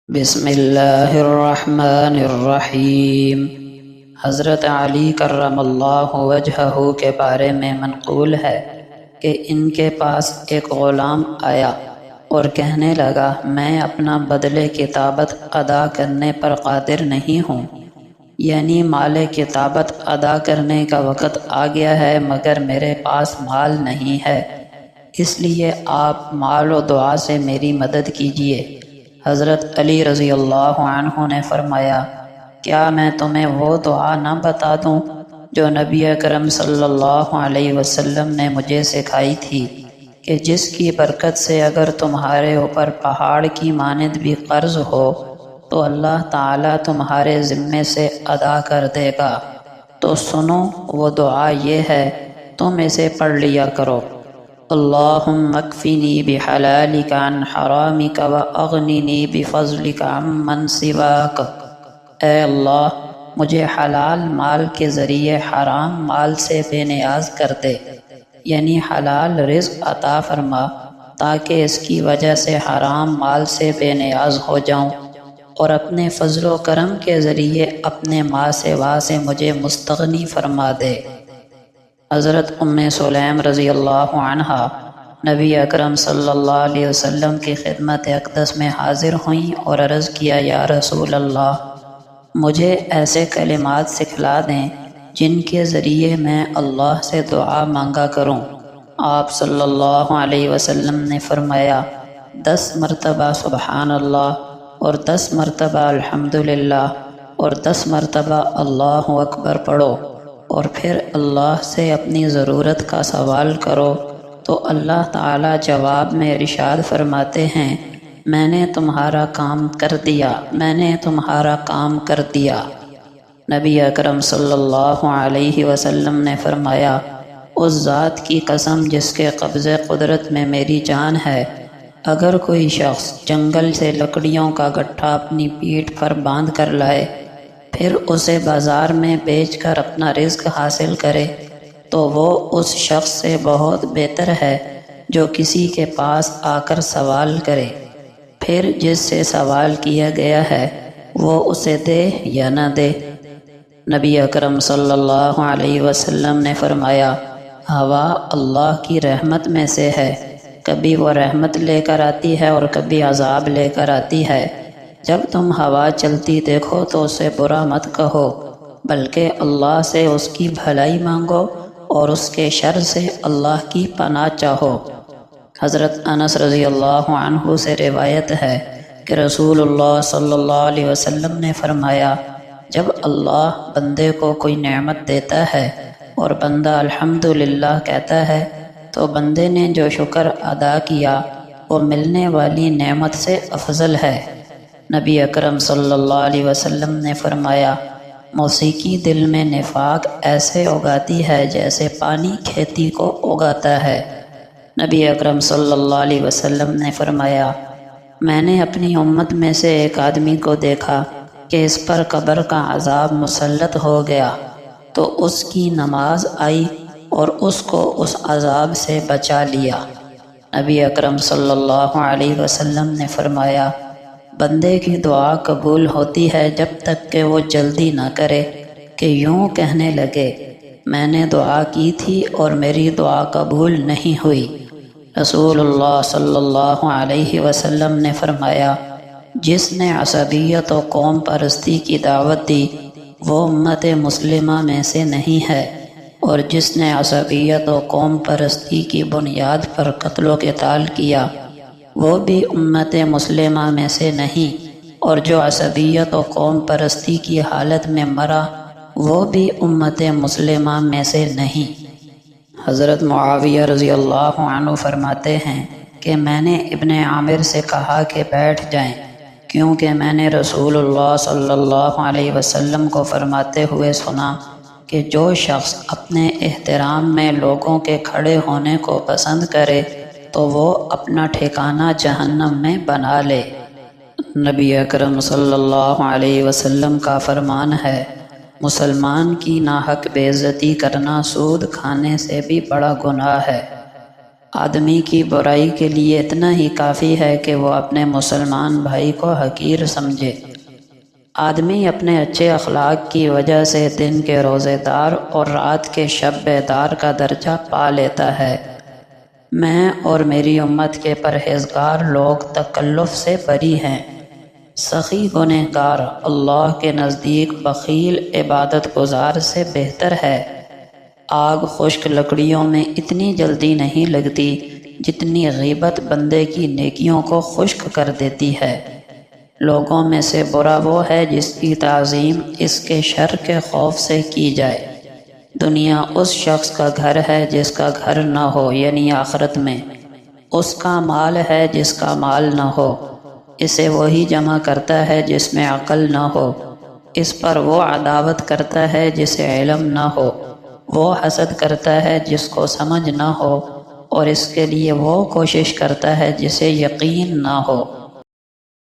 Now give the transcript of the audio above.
بسم اللہ الرحمن الرحیم۔ حضرت علی کرم اللہ وجہہ کے بارے میں منقول ہے کہ ان کے پاس ایک غلام آیا اور کہنے لگا، میں اپنا بدلے کتابت ادا کرنے پر قادر نہیں ہوں، یعنی مال کتابت ادا کرنے کا وقت آ گیا ہے مگر میرے پاس مال نہیں ہے، اس لیے آپ مال و دعا سے میری مدد کیجیے۔ حضرت علی رضی اللہ عنہ نے فرمایا، کیا میں تمہیں وہ دعا نہ بتا دوں جو نبی اکرم صلی اللہ علیہ وسلم نے مجھے سکھائی تھی کہ جس کی برکت سے اگر تمہارے اوپر پہاڑ کی مانند بھی قرض ہو تو اللہ تعالیٰ تمہارے ذمے سے ادا کر دے گا۔ تو سنو، وہ دعا یہ ہے، تم اسے پڑھ لیا کرو۔ اللہم اکفنی بحلالک عن حرامک واغننی بفضلک عمن سواک۔ اے اللہ، مجھے حلال مال کے ذریعے حرام مال سے بے نیاز کر دے، یعنی حلال رزق عطا فرما تاکہ اس کی وجہ سے حرام مال سے بے نیاز ہو جاؤں، اور اپنے فضل و کرم کے ذریعے اپنے ما سوا سے مجھے مستغنی فرما دے۔ حضرت ام سلیم رضی اللہ عنہ نبی اکرم صلی اللہ علیہ وسلم کی خدمت اقدس میں حاضر ہوئیں اور عرض کیا، یا رسول اللہ، مجھے ایسے کلمات سکھلا دیں جن کے ذریعے میں اللہ سے دعا مانگا کروں۔ آپ صلی اللہ علیہ وسلم نے فرمایا، 10 مرتبہ سبحان اللہ اور 10 مرتبہ الحمدللہ اور 10 مرتبہ اللہ اکبر پڑھو، اور پھر اللہ سے اپنی ضرورت کا سوال کرو تو اللہ تعالیٰ جواب میں ارشاد فرماتے ہیں، میں نے تمہارا کام کر دیا، میں نے تمہارا کام کر دیا۔ نبی اکرم صلی اللہ علیہ وسلم نے فرمایا، اس ذات کی قسم جس کے قبضے قدرت میں میری جان ہے، اگر کوئی شخص جنگل سے لکڑیوں کا گٹھا اپنی پیٹھ پر باندھ کر لائے پھر اسے بازار میں بیچ کر اپنا رزق حاصل کرے تو وہ اس شخص سے بہت بہتر ہے جو کسی کے پاس آ کر سوال کرے، پھر جس سے سوال کیا گیا ہے وہ اسے دے یا نہ دے۔ نبی اکرم صلی اللہ علیہ وسلم نے فرمایا، ہوا اللہ کی رحمت میں سے ہے، کبھی وہ رحمت لے کر آتی ہے اور کبھی عذاب لے کر آتی ہے۔ جب تم ہوا چلتی دیکھو تو اسے برا مت کہو، بلکہ اللہ سے اس کی بھلائی مانگو اور اس کے شر سے اللہ کی پناہ چاہو۔ حضرت انس رضی اللہ عنہ سے روایت ہے کہ رسول اللہ صلی اللہ علیہ وسلم نے فرمایا، جب اللہ بندے کو کوئی نعمت دیتا ہے اور بندہ الحمدللہ کہتا ہے تو بندے نے جو شکر ادا کیا وہ ملنے والی نعمت سے افضل ہے۔ نبی اکرم صلی اللہ علیہ وسلم نے فرمایا، موسیقی دل میں نفاق ایسے اگاتی ہے جیسے پانی کھیتی کو اگاتا ہے۔ نبی اکرم صلی اللہ علیہ وسلم نے فرمایا، میں نے اپنی امت میں سے ایک آدمی کو دیکھا کہ اس پر قبر کا عذاب مسلط ہو گیا، تو اس کی نماز آئی اور اس کو اس عذاب سے بچا لیا۔ نبی اکرم صلی اللہ علیہ وسلم نے فرمایا، بندے کی دعا قبول ہوتی ہے جب تک کہ وہ جلدی نہ کرے کہ یوں کہنے لگے، میں نے دعا کی تھی اور میری دعا قبول نہیں ہوئی۔ رسول اللہ صلی اللہ علیہ وسلم نے فرمایا، جس نے عصبیت و قوم پرستی کی دعوت دی وہ امت مسلمہ میں سے نہیں ہے، اور جس نے عصبیت و قوم پرستی کی بنیاد پر قتل و قتال کیا وہ بھی امت مسلمہ میں سے نہیں، اور جو عصبیت و قوم پرستی کی حالت میں مرا وہ بھی امت مسلمہ میں سے نہیں۔ حضرت معاویہ رضی اللہ عنہ فرماتے ہیں کہ میں نے ابن عامر سے کہا کہ بیٹھ جائیں، کیونکہ میں نے رسول اللہ صلی اللہ علیہ وسلم کو فرماتے ہوئے سنا کہ جو شخص اپنے احترام میں لوگوں کے کھڑے ہونے کو پسند کرے تو وہ اپنا ٹھکانہ جہنم میں بنا لے۔ نبی اکرم صلی اللہ علیہ وسلم کا فرمان ہے، مسلمان کی ناحق بے عزتی کرنا سود کھانے سے بھی بڑا گناہ ہے۔ آدمی کی برائی کے لیے اتنا ہی کافی ہے کہ وہ اپنے مسلمان بھائی کو حقیر سمجھے۔ آدمی اپنے اچھے اخلاق کی وجہ سے دن کے روزے دار اور رات کے شب بیدار کا درجہ پا لیتا ہے۔ میں اور میری امت کے پرہیزگار لوگ تکلف سے بری ہیں۔ سخی گنہگار اللہ کے نزدیک بخیل عبادت گزار سے بہتر ہے۔ آگ خشک لکڑیوں میں اتنی جلدی نہیں لگتی جتنی غیبت بندے کی نیکیوں کو خشک کر دیتی ہے۔ لوگوں میں سے برا وہ ہے جس کی تعظیم اس کے شر کے خوف سے کی جائے۔ دنیا اس شخص کا گھر ہے جس کا گھر نہ ہو، یعنی آخرت میں۔ اس کا مال ہے جس کا مال نہ ہو، اسے وہی جمع کرتا ہے جس میں عقل نہ ہو۔ اس پر وہ عداوت کرتا ہے جسے علم نہ ہو، وہ حسد کرتا ہے جس کو سمجھ نہ ہو، اور اس کے لیے وہ کوشش کرتا ہے جسے یقین نہ ہو۔